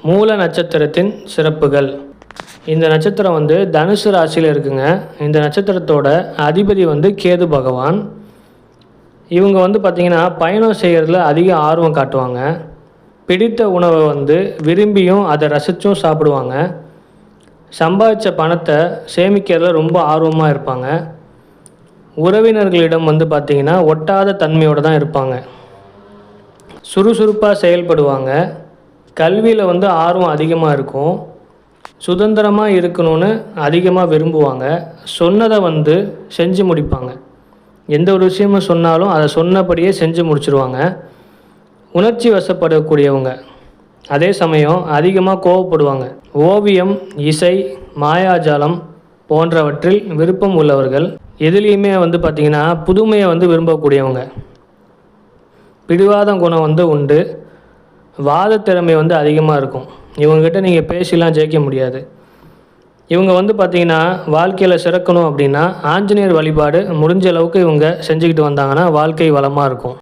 மூல நட்சத்திரத்தின் சிறப்புகள். இந்த நட்சத்திரம் வந்து தனுசு ராசியில் இருக்குங்க. இந்த நட்சத்திரத்தோட அதிபதி வந்து கேது பகவான். இவங்க வந்து பார்த்திங்கன்னா பயணம் செய்கிறதுல அதிக ஆர்வம் காட்டுவாங்க. பிடித்த உணவை வந்து விரும்பியும் அதை ரசித்தும் சாப்பிடுவாங்க. சம்பாதிச்ச பணத்தை சேமிக்கிறதுல ரொம்ப ஆர்வமாக இருப்பாங்க. உறவினர்களிடம் வந்து பார்த்திங்கன்னா ஒட்டாத தன்மையோடு தான் இருப்பாங்க. சுறுசுறுப்பாக செயல்படுவாங்க. கல்வியில் வந்து ஆர்வம் அதிகமாக இருக்கும். சுதந்திரமாக இருக்கணும்னு அதிகமாக விரும்புவாங்க. சொன்னதை வந்து செஞ்சு முடிப்பாங்க. எந்த ஒரு விஷயமும் சொன்னாலும் அதை சொன்னபடியே செஞ்சு முடிச்சிடுவாங்க. உணர்ச்சி வசப்படக்கூடியவங்க. அதே சமயம் அதிகமாக கோவப்படுவாங்க. ஓவியம், இசை, மாயாஜாலம் போன்றவற்றில் விருப்பம் உள்ளவர்கள். எதுலேயுமே வந்து பார்த்திங்கன்னா புதுமையை வந்து விரும்பக்கூடியவங்க. பிடிவாத குணம் வந்து உண்டு. வாத திறமை வந்து அதிகமாக இருக்கும். இவங்ககிட்ட நீங்கள் பேசிலாம் ஜெயிக்க முடியாது. இவங்க வந்து பார்த்திங்கன்னா வாழ்க்கையில் சிறக்கணும் அப்படின்னா ஆஞ்சநேயர் வழிபாடு முடிஞ்ச அளவுக்கு இவங்க செஞ்சுக்கிட்டு வந்தாங்கன்னா வாழ்க்கை வளமாக இருக்கும்.